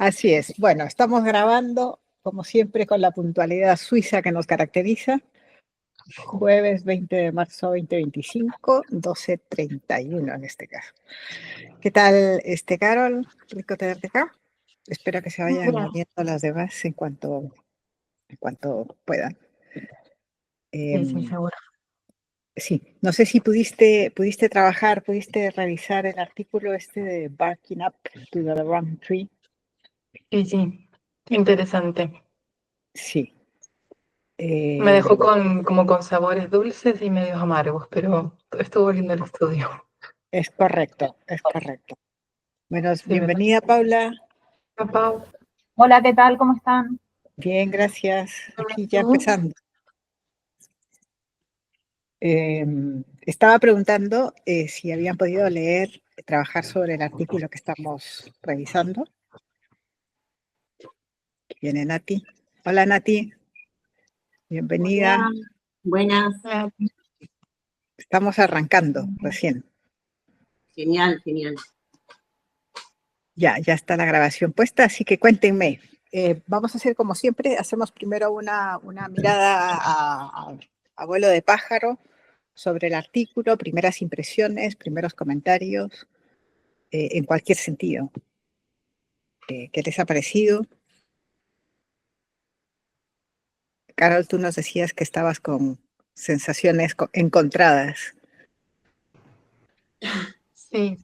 Así es. Bueno, estamos grabando, como siempre, con la puntualidad suiza que nos caracteriza. Jueves 20 de marzo 2025, 12:31 en este caso. ¿Qué tal, Carol? Rico tenerte acá. Espero que se vayan Mira, uniendo las demás en cuanto puedan. sí, seguro. Sí, no sé si pudiste trabajar, pudiste revisar el artículo este de Barking Up to the Wrong Tree. Sí, interesante. Sí. Me dejó como con sabores dulces y medios amargos, pero estuvo lindo el estudio. Es correcto, es correcto. Bueno, Sí, me bienvenida, Paula. parece. Pau, Hola, ¿qué tal? ¿Cómo están? Bien, gracias. Aquí ya ¿tú? empezando. Estaba preguntando si habían podido leer, trabajar sobre el artículo que estamos revisando. Viene Nati. Hola, Nati. Bienvenida. Hola, buenas, Estamos arrancando recién. genial, genial. Ya está la grabación puesta, así que cuéntenme. Vamos a hacer como siempre, hacemos primero una mirada a vuelo de pájaro sobre el artículo, primeras impresiones, primeros comentarios, en cualquier sentido. ¿Qué les ha parecido? Carol, tú nos decías que estabas con sensaciones encontradas. Sí,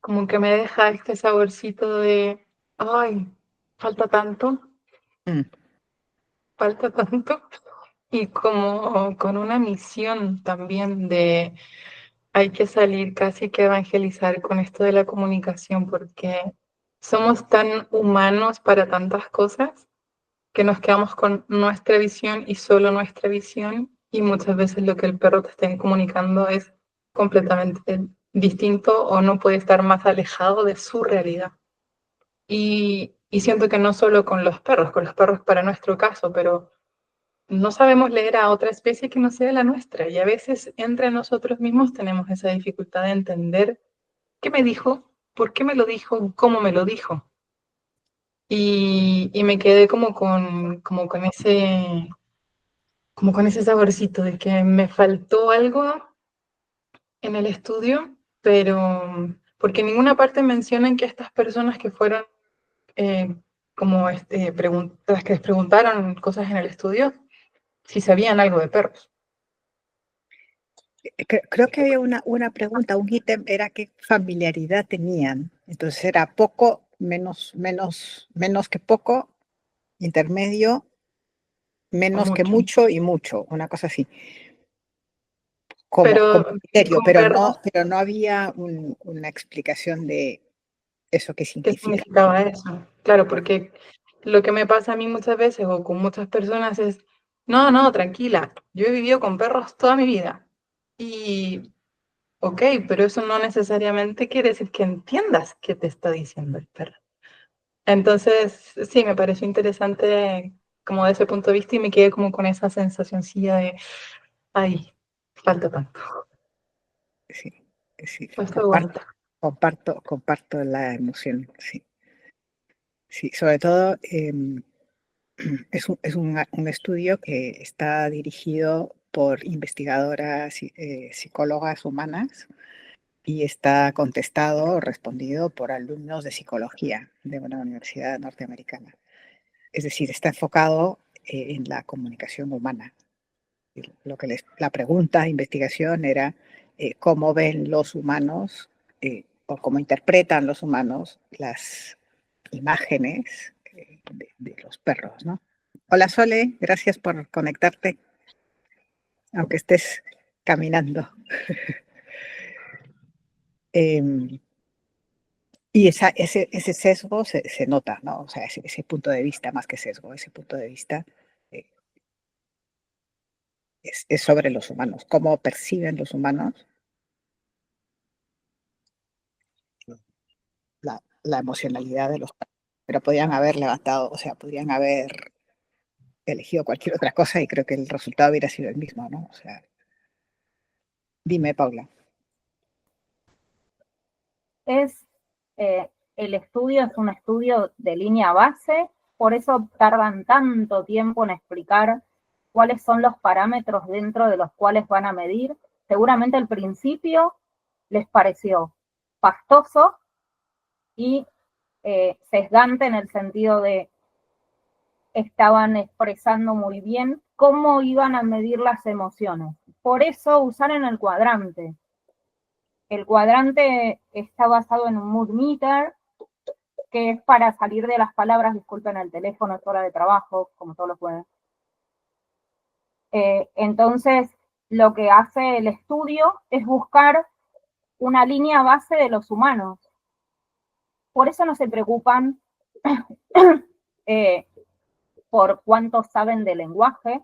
como que me deja este saborcito de, ay, falta tanto, Mm, falta tanto. Y como con una misión también de hay que salir casi que a evangelizar con esto de la comunicación, porque somos tan humanos para tantas cosas que nos quedamos con nuestra visión y solo nuestra visión, y muchas veces lo que el perro te esté comunicando es completamente distinto o no puede estar más alejado de su realidad. Y siento que no solo con los perros para nuestro caso, pero no sabemos leer a otra especie que no sea la nuestra, y a veces entre nosotros mismos tenemos esa dificultad de entender qué me dijo, por qué me lo dijo, cómo me lo dijo. Y me quedé como con ese saborcito de que me faltó algo en el estudio, pero porque en ninguna parte mencionan que estas personas que fueron las que les preguntaron cosas en el estudio, si sabían algo de perros. Creo que había una pregunta, un ítem era qué familiaridad tenían. Entonces era poco, menos que poco, intermedio, O menos que mucho. mucho y mucho, una cosa así, como Pero criterio, con perros, pero no había una explicación de eso que ¿qué significa. significaba eso? Claro, porque lo que me pasa a mí muchas veces o con muchas personas es, no, no, tranquila, yo he vivido con perros toda mi vida. Y, ok, pero eso no necesariamente quiere decir que entiendas qué te está diciendo el perro. Entonces, sí, me pareció interesante como de ese punto de vista y me quedé como con esa sensacioncilla de, ay, falta tanto, Sí, sí, falta aguanta. comparto la emoción, sí. Sí, sobre todo es un estudio que está dirigido por investigadoras, psicólogas humanas y está contestado o respondido por alumnos de psicología de una universidad norteamericana. Es decir, está enfocado en la comunicación humana. La pregunta de investigación era cómo ven los humanos o cómo interpretan los humanos las imágenes de los perros, ¿no? Hola Sole, gracias por conectarte, aunque estés caminando. Y ese sesgo se nota, ¿no? O sea, ese punto de vista, más que sesgo, ese punto de vista eh, es sobre los humanos, cómo perciben los humanos la emocionalidad de los perros. Pero podrían haber levantado, o sea, podrían haber elegido cualquier otra cosa y creo que el resultado hubiera sido el mismo, ¿no? O sea, dime, Paula. Es el estudio es un estudio de línea base, por eso tardan tanto tiempo en explicar cuáles son los parámetros dentro de los cuales van a medir. Seguramente al principio les pareció pastoso y sesgante en el sentido de estaban expresando muy bien cómo iban a medir las emociones. Por eso usaron el cuadrante. El cuadrante está basado en un mood meter, que es para salir de las palabras, disculpen el teléfono, es hora de trabajo, como todos los jueves. Entonces, lo que hace el estudio es buscar una línea base de los humanos. Por eso no se preocupan por cuánto saben de lenguaje,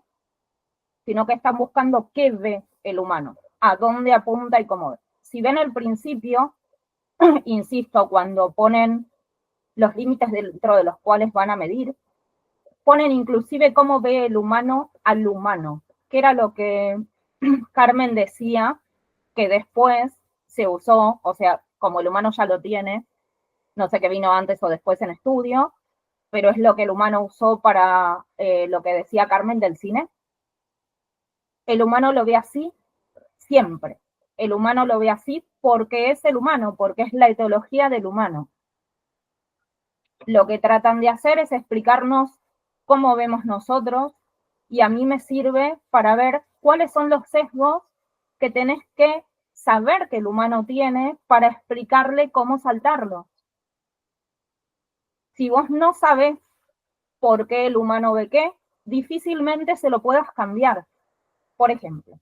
sino que están buscando qué ve el humano, a dónde apunta y cómo ve. Si ven el principio, insisto, cuando ponen los límites dentro de los cuales van a medir, ponen inclusive cómo ve el humano al humano, que era lo que Carmen decía, que después se usó, o sea, como el humano ya lo tiene, no sé qué vino antes o después en estudio, pero es lo que el humano usó para lo que decía Carmen del cine. El humano lo ve así siempre. El humano lo ve así porque es el humano, porque es la etiología del humano. Lo que tratan de hacer es explicarnos cómo vemos nosotros, y a mí me sirve para ver cuáles son los sesgos que tenés que saber que el humano tiene para explicarle cómo saltarlo. Si vos no sabés por qué el humano ve qué, difícilmente se lo puedas cambiar. Por ejemplo,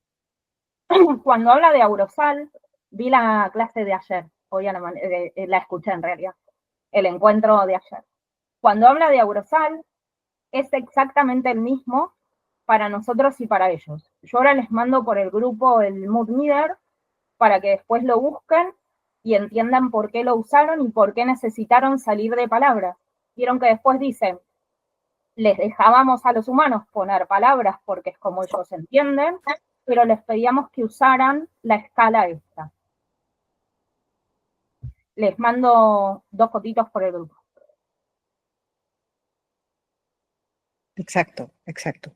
cuando habla de Aurosal, vi la clase de ayer, hoy la escuché en realidad, el encuentro de ayer. Cuando habla de Aurosal, es exactamente el mismo para nosotros y para ellos. Yo ahora les mando por el grupo el Mood Meter para que después lo busquen y entiendan por qué lo usaron y por qué necesitaron salir de palabras. Vieron que después dicen, les dejábamos a los humanos poner palabras porque es como ellos entienden, pero les pedíamos que usaran la escala esta. Les mando 2 fotitos por el grupo. Exacto, exacto.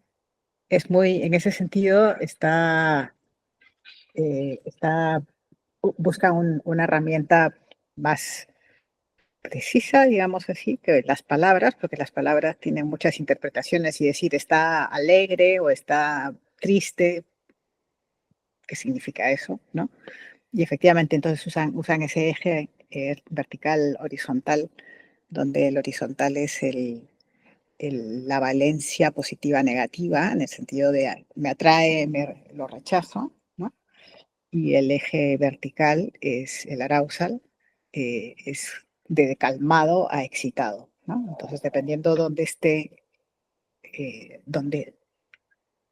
Es muy, en ese sentido, busca una herramienta más precisa, digamos así, que las palabras, porque las palabras tienen muchas interpretaciones y decir está alegre o está triste, ¿qué significa eso? ¿No? Y efectivamente entonces usan ese eje vertical horizontal, donde el horizontal es la valencia positiva negativa, en el sentido de me atrae, lo rechazo, ¿no? Y el eje vertical es el arousal, es de calmado a excitado, ¿no? Entonces, dependiendo dónde esté, donde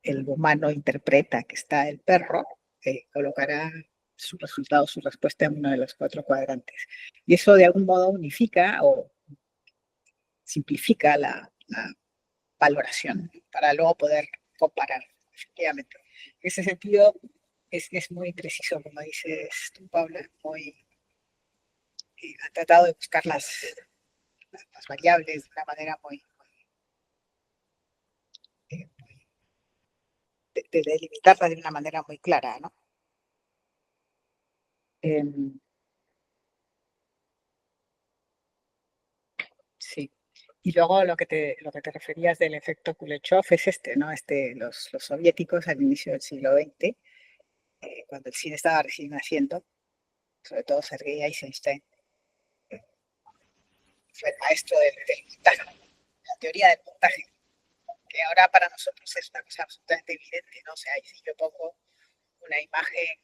el humano interpreta que está el perro, colocará su resultado, su respuesta en uno de los 4 cuadrantes. Y eso de algún modo unifica o simplifica la valoración para luego poder comparar, efectivamente. En ese sentido, es muy preciso, como dices tú, Paula, ha tratado de buscar las variables de una manera de delimitarlas de una manera muy clara, ¿no? Sí. Y luego lo que te referías del efecto Kuleshov es ¿no? Los soviéticos al inicio del siglo XX, cuando el cine estaba recién naciendo, sobre todo Sergei Eisenstein, fue el maestro del montaje, la teoría del montaje, que ahora para nosotros es una cosa absolutamente evidente, ¿no? O sea, si yo pongo una imagen,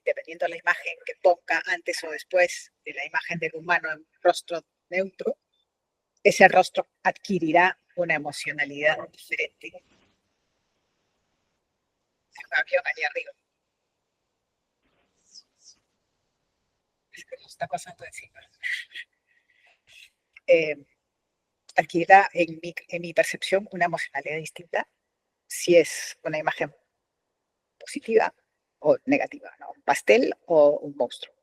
dependiendo de la imagen que ponga antes o después de la imagen del humano en un rostro neutro, ese rostro adquirirá una emocionalidad diferente. El avión allá arriba. Es que nos está pasando encima. Adquirirá en mi percepción una emocionalidad distinta si es una imagen positiva o negativa, ¿no? Un pastel o un monstruo.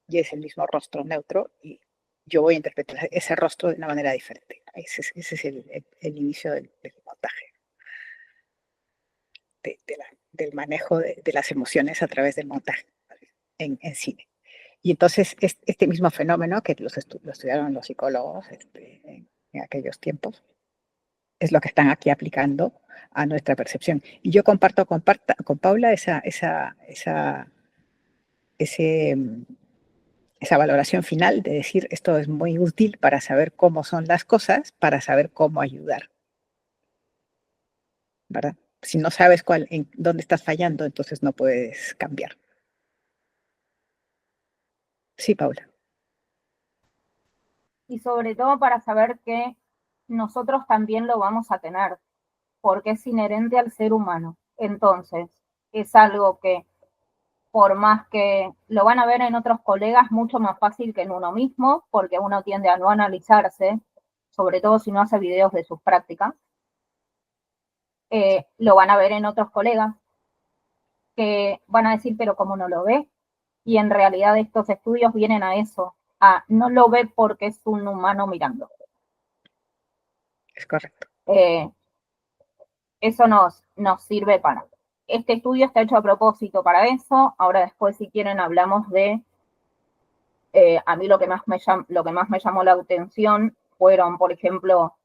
Y es el mismo rostro neutro y yo voy a interpretar ese rostro de una manera diferente. Ese es el inicio del montaje, del manejo de las emociones a través del montaje en cine. Y entonces este mismo fenómeno que lo estudiaron los psicólogos en aquellos tiempos, es lo que están aquí aplicando a nuestra percepción. Y yo comparto con Paula esa valoración final de decir esto es muy útil para saber cómo son las cosas, para saber cómo ayudar, ¿verdad? Si no sabes en dónde estás fallando, entonces no puedes cambiar. Sí, Paula. Y sobre todo para saber que nosotros también lo vamos a tener, porque es inherente al ser humano. Entonces, es algo que, por más que lo van a ver en otros colegas, mucho más fácil que en uno mismo, porque uno tiende a no analizarse, sobre todo si no hace videos de sus prácticas. Lo van a ver en otros colegas, que van a decir, pero ¿cómo no lo ve? Y en realidad estos estudios vienen a eso, a no lo ve porque es un humano mirando. Es correcto. Eso nos sirve para. Este estudio está hecho a propósito para eso. Ahora después, si quieren, hablamos de... a mí lo que más me llamó la atención fueron, por ejemplo,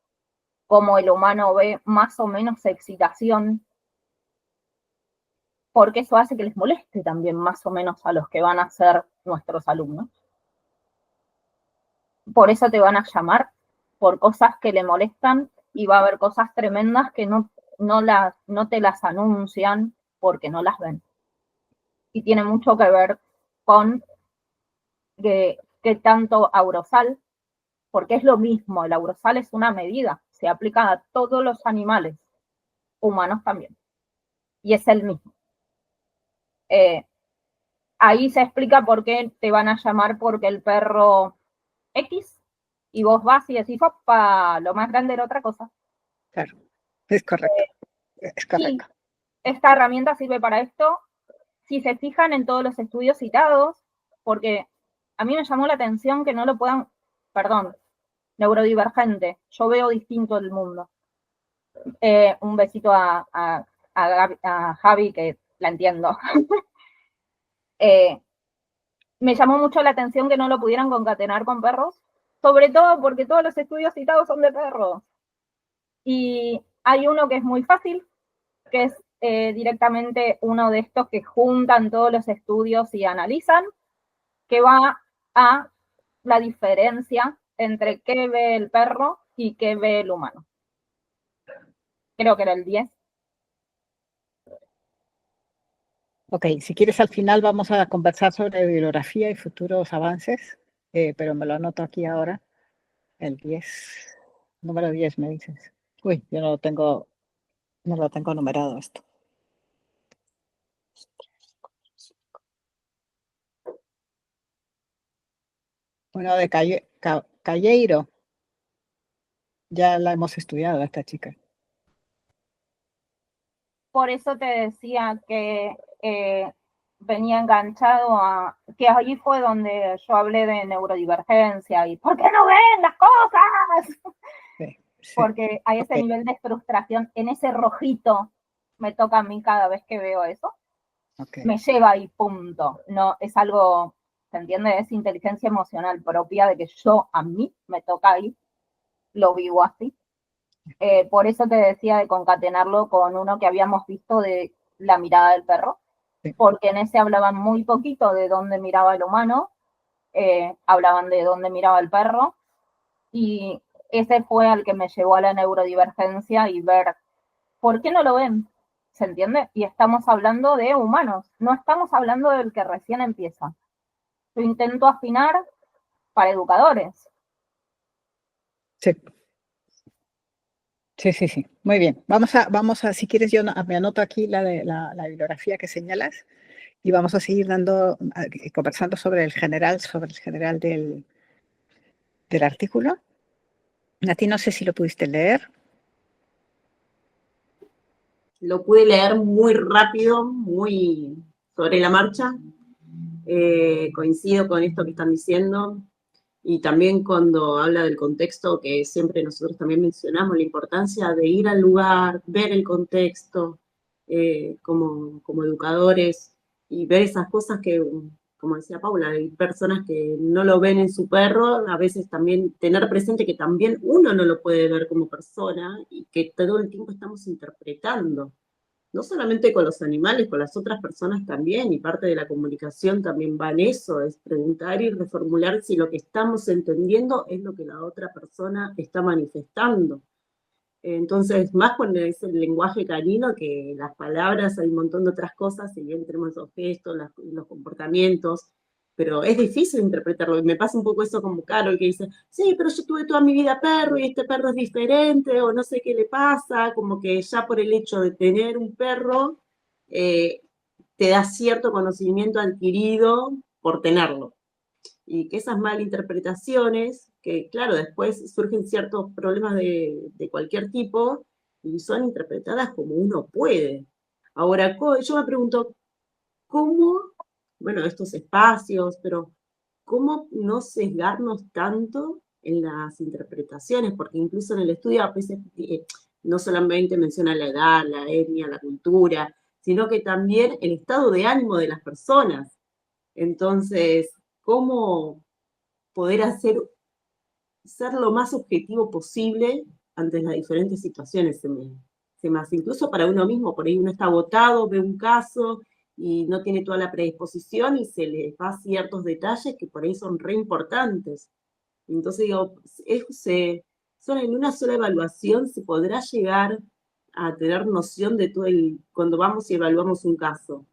cómo el humano ve más o menos excitación, porque eso hace que les moleste también más o menos a los que van a ser nuestros alumnos. Por eso te van a llamar por cosas que le molestan y va a haber cosas tremendas que no te las anuncian porque no las ven. Y tiene mucho que ver con qué tanto aurosal, porque es lo mismo, el aurosal es una medida, se aplica a todos los animales, humanos también, y es el mismo. Ahí se explica por qué te van a llamar porque el perro X, y vos vas y decís, opa, lo más grande era otra cosa. Claro, es correcto. Es correcto. Y esta herramienta sirve para esto. Si se fijan en todos los estudios citados, porque a mí me llamó la atención que no lo puedan, neurodivergente, yo veo distinto el mundo. Un besito a Javi, que la entiendo. Me llamó mucho la atención que no lo pudieran concatenar con perros, sobre todo porque todos los estudios citados son de perros. Y hay uno que es muy fácil, que es directamente uno de estos que juntan todos los estudios y analizan, que va a la diferencia entre qué ve el perro y qué ve el humano. Creo que era el 10. Ok, si quieres al final vamos a conversar sobre bibliografía y futuros avances, pero me lo anoto aquí ahora, el 10, número 10 me dices. Uy, yo no lo tengo numerado esto. Bueno, de Calleiro, ya la hemos estudiado esta chica. Por eso te decía que venía enganchado a... que allí fue donde yo hablé de neurodivergencia y ¿por qué no ven las cosas? Sí. Porque hay ese nivel de frustración, en ese rojito me toca a mí cada vez que veo eso. Me lleva ahí, punto. No, es algo, ¿se entiende? Es inteligencia emocional propia de que a mí me toca ahí, lo vivo así. Por eso te decía de concatenarlo con uno que habíamos visto de la mirada del perro, sí. Porque en ese hablaban muy poquito de dónde miraba el humano, hablaban de dónde miraba el perro, y ese fue al que me llevó a la neurodivergencia y ver por qué no lo ven, ¿se entiende? Y estamos hablando de humanos, no estamos hablando del que recién empieza. Yo intento afinar para educadores. Sí. Sí. Muy bien. Vamos a, si quieres, yo me anoto aquí la bibliografía que señalas y vamos a seguir conversando sobre el general del artículo. A ti no sé si lo pudiste leer. Lo pude leer muy rápido, muy sobre la marcha. Coincido con esto que están diciendo. Y también cuando habla del contexto, que siempre nosotros también mencionamos, la importancia de ir al lugar, ver el contexto, como educadores, y ver esas cosas que, como decía Paula, hay personas que no lo ven en su perro, a veces también tener presente que también uno no lo puede ver como persona y que todo el tiempo estamos interpretando no solamente con los animales, con las otras personas también, y parte de la comunicación también va en eso, es preguntar y reformular si lo que estamos entendiendo es lo que la otra persona está manifestando. Entonces, más cuando es el lenguaje canino que las palabras, hay un montón de otras cosas, si bien tenemos los gestos, los comportamientos, pero es difícil interpretarlo. Y me pasa un poco eso como Carol, que dice, sí, pero yo tuve toda mi vida perro y este perro es diferente, o no sé qué le pasa, como que ya por el hecho de tener un perro, eh, te da cierto conocimiento adquirido por tenerlo y que esas malinterpretaciones, que claro, después surgen ciertos problemas de cualquier tipo y son interpretadas como uno puede. Ahora, yo me pregunto, ¿cómo, bueno, estos espacios, pero cómo no sesgarnos tanto en las interpretaciones? Porque incluso en el estudio a veces no solamente menciona la edad, la etnia, la cultura, sino que también el estado de ánimo de las personas. Entonces, ¿cómo poder ser lo más objetivo posible ante las diferentes situaciones? Se me hace, incluso para uno mismo, por ahí uno está agotado, ve un caso y no tiene toda la predisposición y se le va ciertos detalles que por ahí son re importantes. Entonces digo, solo en una sola evaluación se podrá llegar a tener noción de todo cuando vamos y evaluamos un caso.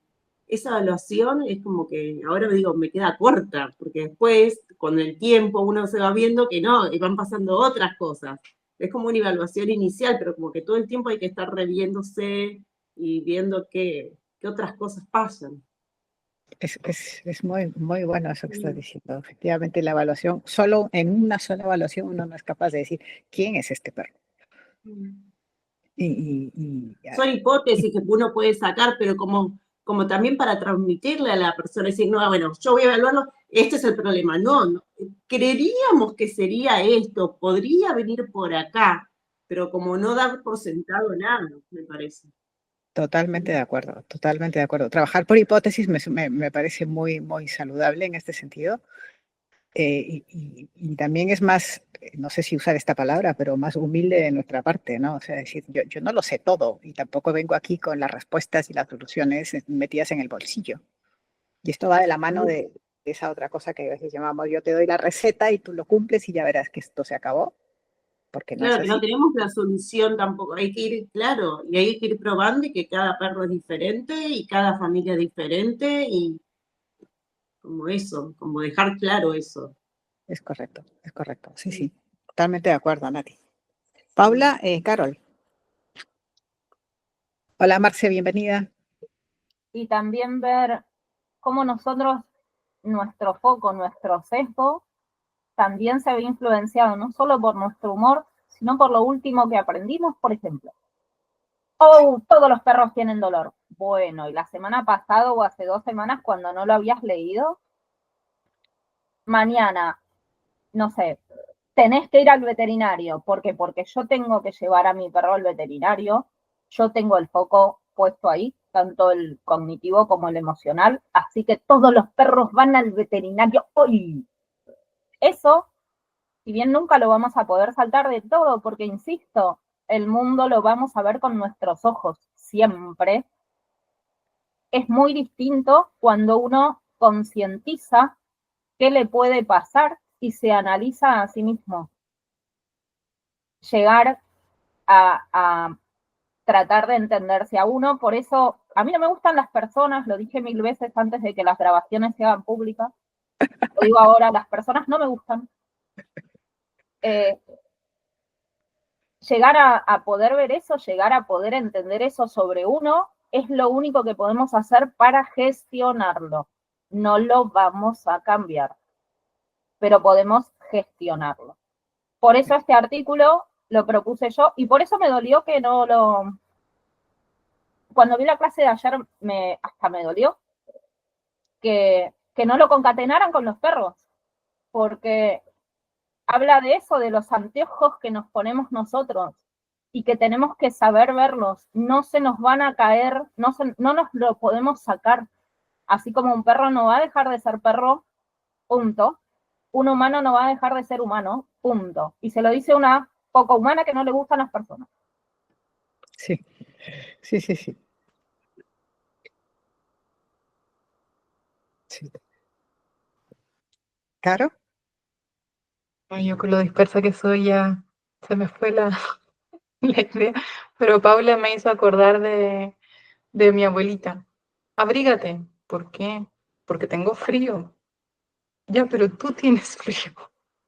Esa evaluación es como que ahora digo, me queda corta, porque después, con el tiempo, uno se va viendo que no, y van pasando otras cosas. Es como una evaluación inicial, pero como que todo el tiempo hay que estar reviéndose y viendo qué otras cosas pasan. Es muy, muy bueno eso que estás diciendo. Efectivamente, la evaluación, solo en una sola evaluación uno no es capaz de decir quién es este perro. Son hipótesis que uno puede sacar, pero como también para transmitirle a la persona, decir, no, bueno, yo voy a evaluarlo, este es el problema. No, creeríamos que sería esto, podría venir por acá, pero como no dar por sentado nada, me parece. Totalmente de acuerdo, totalmente de acuerdo. Trabajar por hipótesis me parece muy, muy saludable en este sentido. Y también es más, no sé si usar esta palabra, pero más humilde de nuestra parte, ¿no? O sea, decir, yo no lo sé todo y tampoco vengo aquí con las respuestas y las soluciones metidas en el bolsillo. Y esto va de la mano de esa otra cosa que a veces llamamos, yo te doy la receta y tú lo cumples y ya verás que esto se acabó, porque no es Claro que no así. tenemos la solución tampoco, hay que ir, claro, y hay que ir probando y que cada perro es diferente y cada familia es diferente y como eso, como dejar claro eso. Es correcto. Sí, sí. Totalmente de acuerdo, Nati. Paula, Carol. Hola, Marce, bienvenida. Y también ver cómo nosotros, nuestro foco, nuestro sesgo, también se ve influenciado no solo por nuestro humor, sino por lo último que aprendimos, por ejemplo. Oh, todos los perros tienen dolor. Bueno, y la semana pasada o hace 2 semanas, cuando no lo habías leído, mañana, no sé, tenés que ir al veterinario. ¿Por qué? Porque yo tengo que llevar a mi perro al veterinario. Yo tengo el foco puesto ahí, tanto el cognitivo como el emocional. Así que todos los perros van al veterinario hoy. Eso, si bien nunca lo vamos a poder saltar de todo, porque insisto, el mundo lo vamos a ver con nuestros ojos siempre, es muy distinto cuando uno concientiza qué le puede pasar y se analiza a sí mismo. Llegar a tratar de entenderse a uno, por eso a mí no me gustan las personas, lo dije 1000 veces antes de que las grabaciones se hagan públicas, lo digo ahora, las personas no me gustan. Llegar a poder ver eso, llegar a poder entender eso sobre uno, es lo único que podemos hacer para gestionarlo. No lo vamos a cambiar, pero podemos gestionarlo. Por eso este artículo lo propuse yo y por eso me dolió que no lo... Cuando vi la clase de ayer hasta me dolió que no lo concatenaran con los perros, porque habla de eso, de los anteojos que nos ponemos nosotros y que tenemos que saber verlos. No se nos van a caer, no nos lo podemos sacar. Así como un perro no va a dejar de ser perro, punto. Un humano no va a dejar de ser humano, punto. Y se lo dice una poco humana que no le gustan las personas. Sí, sí, sí, sí. Sí. ¿Caro? Ay, yo con lo dispersa que soy ya se me fue la, la idea. Pero Paula me hizo acordar de mi abuelita. Abrígate. ¿Por qué? Porque tengo frío. Ya, pero tú tienes frío.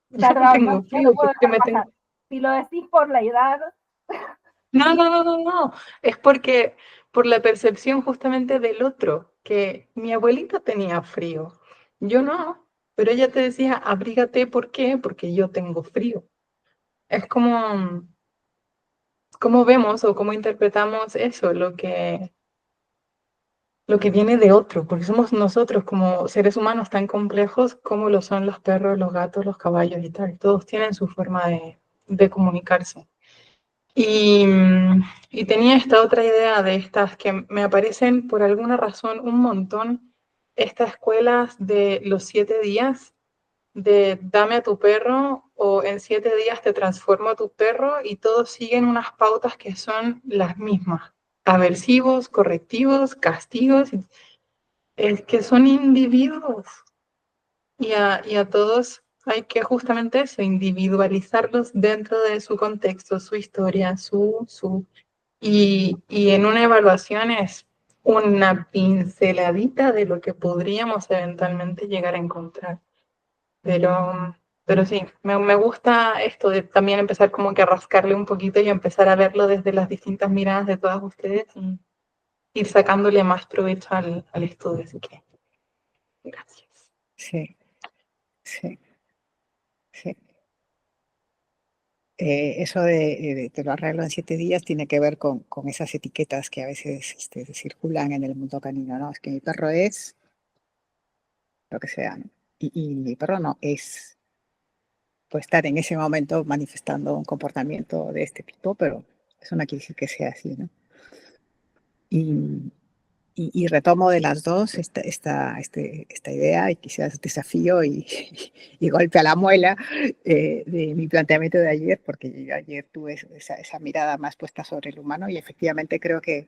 Yo no Perdón, tengo no lo frío, puedo porque dejar me tengo... pasar. Si lo decís por la edad, No, no, no, no, no. Es porque por la percepción justamente del otro, que mi abuelita tenía frío. Yo no, pero ella te decía, abrígate, ¿por qué? Porque yo tengo frío. Es como, cómo vemos o cómo interpretamos eso, lo que viene de otro, porque somos nosotros como seres humanos tan complejos como lo son los perros, los gatos, los caballos y tal. Todos tienen su forma de comunicarse. Y, y tenía esta otra idea de estas que me aparecen por alguna razón un montón, estas escuelas de los 7 días, de dame a tu perro o en 7 días te transformo a tu perro y todos siguen unas pautas que son las mismas, aversivos, correctivos, castigos, es que son individuos y a todos hay que justamente eso, individualizarlos dentro de su contexto, su historia, y en una evaluación es una pinceladita de lo que podríamos eventualmente llegar a encontrar. Pero sí, me gusta esto de también empezar como que a rascarle un poquito y empezar a verlo desde las distintas miradas de todas ustedes y ir sacándole más provecho al estudio. Así que, gracias. Sí, sí, sí. Eso de te lo arreglo en 7 días tiene que ver con esas etiquetas que a veces circulan en el mundo canino, ¿no? Es que mi perro es lo que sea, ¿no? Y mi perro no es, puede estar en ese momento manifestando un comportamiento de este tipo, pero eso no quiere decir que sea así, ¿no? Y, y retomo de las dos esta idea y quizás desafío y golpe a la muela de mi planteamiento de ayer, porque yo ayer tuve esa mirada más puesta sobre el humano y efectivamente creo que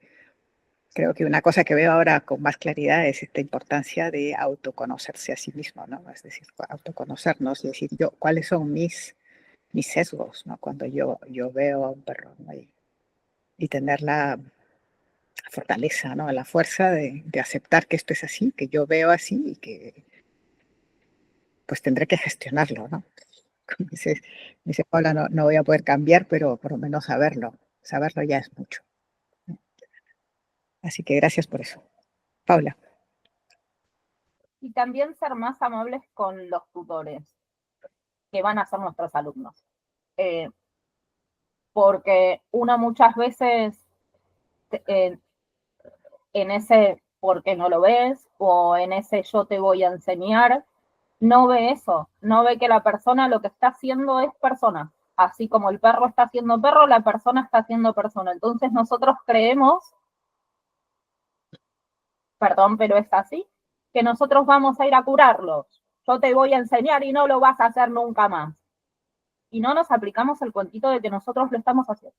una cosa que veo ahora con más claridad es esta importancia de autoconocerse a sí mismo, ¿no? Es decir, autoconocernos y decir yo, cuáles son mis sesgos, ¿no? Cuando yo veo a un perro, ¿no? Y tener la fortaleza, ¿no? La fuerza de aceptar que esto es así, que yo veo así y que pues tendré que gestionarlo, ¿no? Como dice Paula, no voy a poder cambiar, pero por lo menos saberlo ya es mucho. Así que gracias por eso. Paula. y también ser más amables con los tutores, que van a ser nuestros alumnos. Porque uno muchas veces en ese porque no lo ves o en ese yo te voy a enseñar, no ve eso, no ve que la persona lo que está haciendo es persona. Así como el perro está haciendo perro, la persona está haciendo persona. Entonces nosotros creemos, perdón, pero es así, que nosotros vamos a ir a curarlos. Yo te voy a enseñar y no lo vas a hacer nunca más. Y no nos aplicamos el cuentito de que nosotros lo estamos haciendo.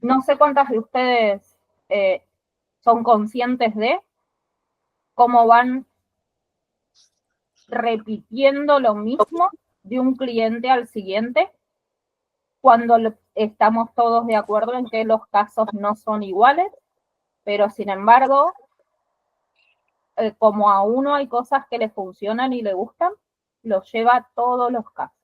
No sé cuántas de ustedes son conscientes de cómo van repitiendo lo mismo de un cliente al siguiente cuando estamos todos de acuerdo en que los casos no son iguales, pero sin embargo, como a uno hay cosas que le funcionan y le gustan, los lleva a todos los casos.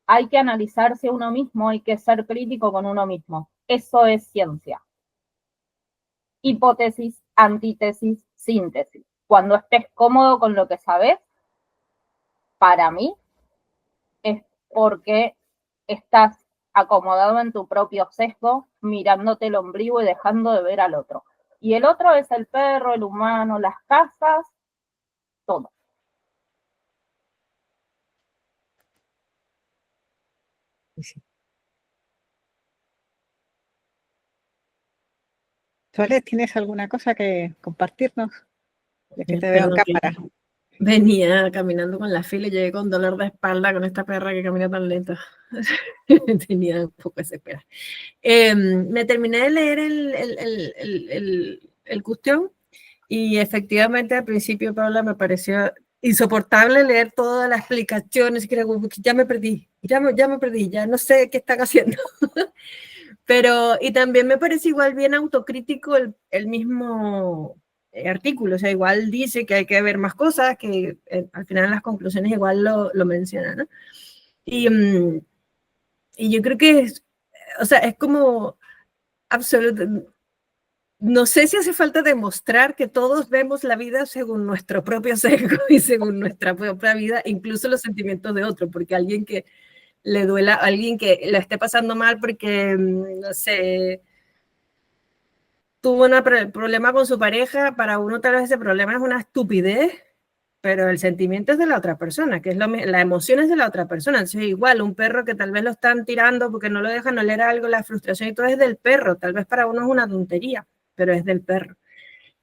Hay que analizarse a uno mismo, hay que ser crítico con uno mismo. Eso es ciencia. Hipótesis, antítesis, síntesis. Cuando estés cómodo con lo que sabes, para mí, es porque estás acomodado en tu propio sesgo, mirándote el ombligo y dejando de ver al otro. Y el otro es el perro, el humano, las casas, todo. Sí, sí. Sole, ¿tienes alguna cosa que compartirnos? Ya que te veo en Perdón, que cámara. venía caminando con la fila y llegué con dolor de espalda con esta perra que camina tan lento. Tenía un poco de espera. Me terminé de leer el cuestión y efectivamente al principio, Paula, me pareció insoportable leer todas las explicaciones, que era como que ya me perdí, ya me perdí, ya no sé qué están haciendo. Pero, y también me parece igual bien autocrítico el mismo artículo, o sea, igual dice que hay que ver más cosas, que al final en las conclusiones igual lo menciona, ¿no? Y, y yo creo que es, o sea, es como absoluto, no sé si hace falta demostrar que todos vemos la vida según nuestro propio sesgo y según nuestra propia vida, incluso los sentimientos de otro, porque alguien que le duela, alguien que lo esté pasando mal porque, no sé, tuvo un problema con su pareja, para uno tal vez ese problema es una estupidez, pero el sentimiento es de la otra persona, que es la emoción es de la otra persona. Entonces, igual, un perro que tal vez lo están tirando porque no lo dejan oler algo, la frustración y todo es del perro. Tal vez para uno es una tontería, pero es del perro.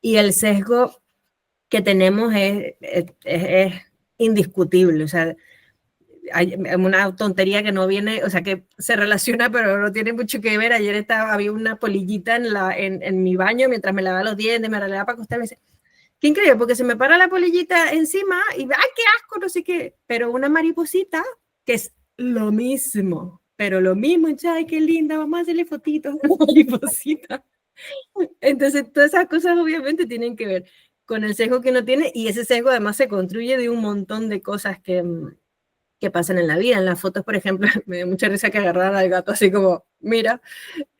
Y el sesgo que tenemos es indiscutible. O sea, hay una tontería que no viene, o sea, que se relaciona, pero no tiene mucho que ver. Ayer había una polillita en mi baño mientras me lavaba los dientes, me arreglaba para acostarme. Qué increíble, porque se me para la polillita encima y ¡ay, qué asco! No sé qué. Pero una mariposita, que es lo mismo, pero lo mismo. ¡Ay, qué linda! Vamos a hacerle fotitos a una mariposita. Entonces, todas esas cosas obviamente tienen que ver con el sesgo que uno tiene, y ese sesgo además se construye de un montón de cosas que pasan en la vida. En las fotos, por ejemplo, me dio mucha risa que agarraran al gato así como, mira,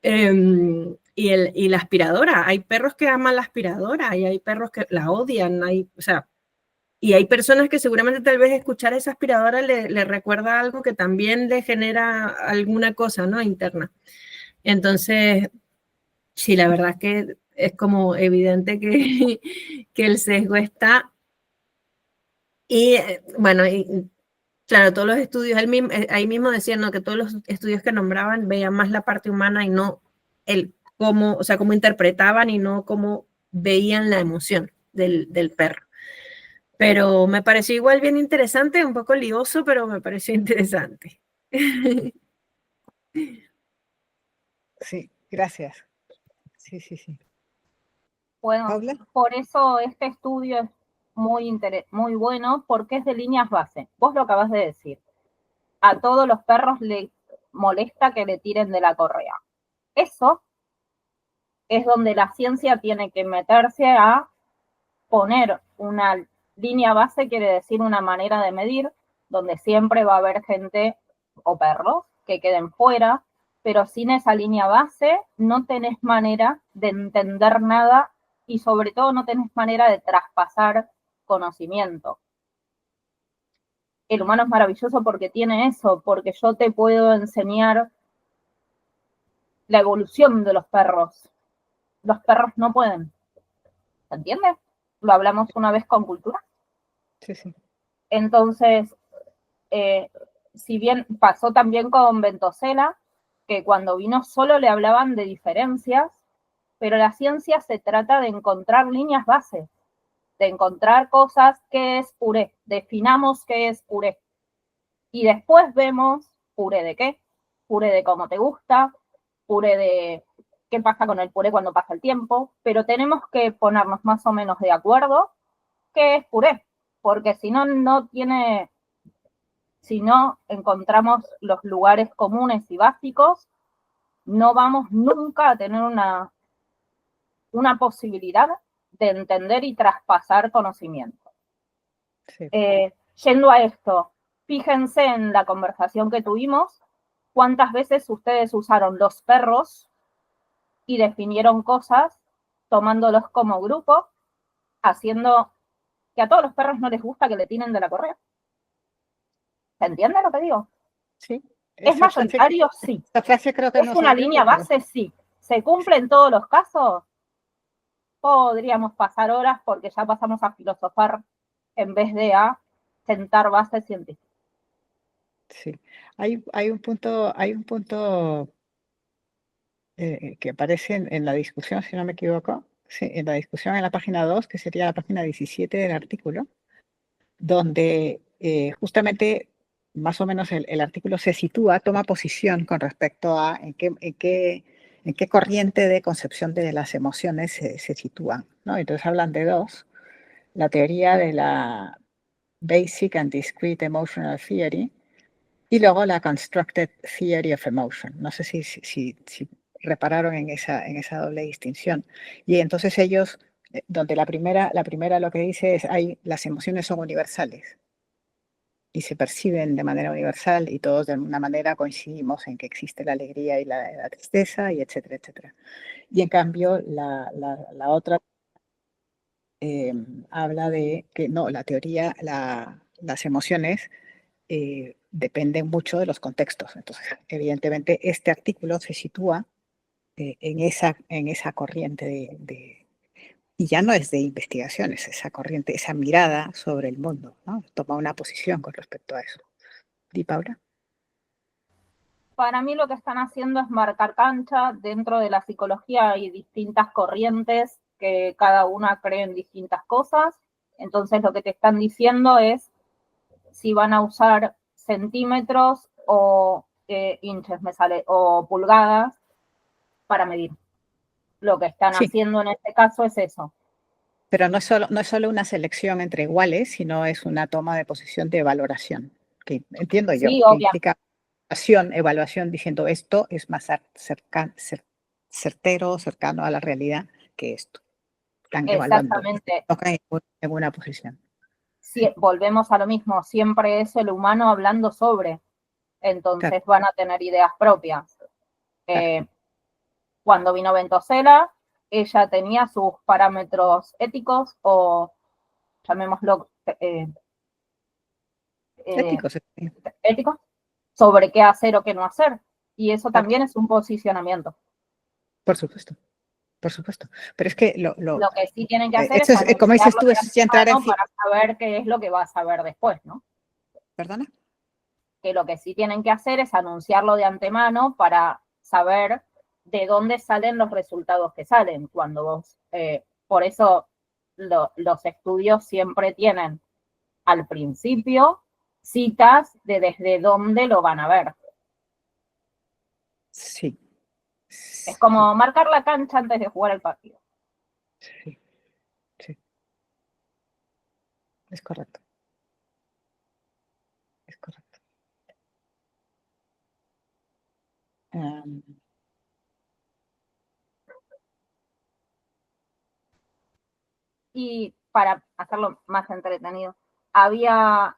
y la aspiradora, hay perros que aman la aspiradora y hay perros que la odian, o sea, y hay personas que seguramente tal vez escuchar esa aspiradora le recuerda algo que también le genera alguna cosa, ¿no? Interna. Entonces, sí, la verdad es que es como evidente que, que el sesgo está. Y bueno, claro, todos los estudios, ahí mismo decían, ¿no?, que todos los estudios que nombraban veían más la parte humana y no cómo, o sea, cómo interpretaban y no cómo veían la emoción del perro. Pero me pareció igual bien interesante, un poco lioso, pero me pareció interesante. Sí, gracias. Sí, sí, sí. Bueno, ¿Paula? por eso este estudio es muy bueno, porque es de líneas base. Vos lo acabas de decir. A todos los perros les molesta que le tiren de la correa. Eso es donde la ciencia tiene que meterse a poner una línea base, quiere decir una manera de medir, donde siempre va a haber gente o perros que queden fuera, pero sin esa línea base no tenés manera de entender nada y sobre todo no tenés manera de traspasar conocimiento. El humano es maravilloso porque tiene eso, porque yo te puedo enseñar la evolución de los perros. Los perros no pueden. ¿Se entiende? Lo hablamos una vez con cultura. Sí, sí. Entonces, si bien pasó también con Ventosela, que cuando vino solo le hablaban de diferencias, pero la ciencia se trata de encontrar líneas bases, de encontrar cosas. ¿Qué es puré? Definamos qué es puré. Y después vemos puré de qué, puré de cómo te gusta, puré de qué pasa con el puré cuando pasa el tiempo, pero tenemos que ponernos más o menos de acuerdo qué es puré, porque si no, si no encontramos los lugares comunes y básicos, no vamos nunca a tener una posibilidad de entender y traspasar conocimiento. Sí. Yendo a esto, fíjense en la conversación que tuvimos, cuántas veces ustedes usaron los perros y definieron cosas tomándolos como grupo, haciendo que a todos los perros no les gusta que le tiren de la correa. ¿Se entiende lo que digo? Sí. ¿Es mayoritario? Sí. Esta frase creo que ¿Es no una salió, línea pero... base? Sí. ¿Se cumple en todos los casos? Podríamos pasar horas porque ya pasamos a filosofar en vez de a sentar bases científicas. Sí. Hay un punto que aparece en la discusión, si no me equivoco, sí, en la discusión en la página 2, que sería la página 17 del artículo, donde justamente más o menos el artículo se sitúa, toma posición con respecto a en qué corriente de concepción de las emociones se sitúan, ¿no? Entonces hablan de dos, la teoría de la Basic and Discrete Emotional Theory y luego la Constructed Theory of Emotion. No sé si repararon en esa doble distinción. Y entonces ellos, donde la primera lo que dice es, las emociones son universales y se perciben de manera universal y todos de alguna manera coincidimos en que existe la alegría y la tristeza y etcétera, etcétera. Y en cambio la otra habla de que no, la teoría, las emociones dependen mucho de los contextos. Entonces, evidentemente, este artículo se sitúa en esa corriente y ya no es de investigaciones, esa corriente, esa mirada sobre el mundo, ¿no? Toma una posición con respecto a eso. ¿Di, Paula? Para mí lo que están haciendo es marcar cancha. Dentro de la psicología hay distintas corrientes que cada una cree en distintas cosas. Entonces lo que te están diciendo es si van a usar centímetros o inches, o pulgadas para medir. Lo que están Sí, haciendo en este caso es eso. pero no es solo una selección entre iguales, sino es una toma de posición de valoración, que entiendo yo, Sí, que obvia. implica evaluación diciendo esto es más certero, cercano a la realidad que esto. Están evaluando, Exactamente. tocan en una posición. Si, volvemos a lo mismo, siempre es el humano hablando sobre, entonces Claro, van a tener ideas propias. claro. Cuando vino Ventosela, ella tenía sus parámetros éticos o llamémoslo Éticos, sí, éticos sobre qué hacer o qué no hacer. Y eso claro, también es un posicionamiento. por supuesto, por supuesto. Pero es que Lo que sí tienen que hacer es esto es, como dices anunciarlo tú, de es ya entrar en... antemano para saber qué es lo que va a saber después, ¿no? ¿Perdona? Que lo que sí tienen que hacer es anunciarlo de antemano para saber de dónde salen los resultados que salen. Cuando vos, por eso los estudios siempre tienen al principio citas de desde dónde lo van a ver. Sí, Es sí, como marcar la cancha antes de jugar el partido. sí, sí, es correcto, es correcto. Um, Y para hacerlo más entretenido, había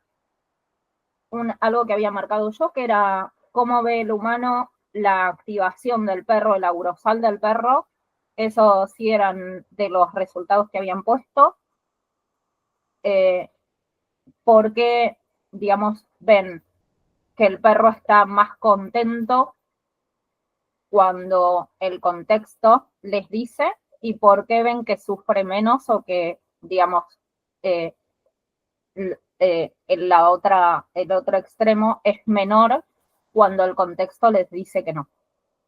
algo que había marcado yo, que era cómo ve el humano la activación del perro, el aurosal del perro. Eso sí eran de los resultados que habían puesto. Porque, digamos, ven que el perro está más contento cuando el contexto les dice y por qué ven que sufre menos o que, digamos, el otro extremo es menor cuando el contexto les dice que no.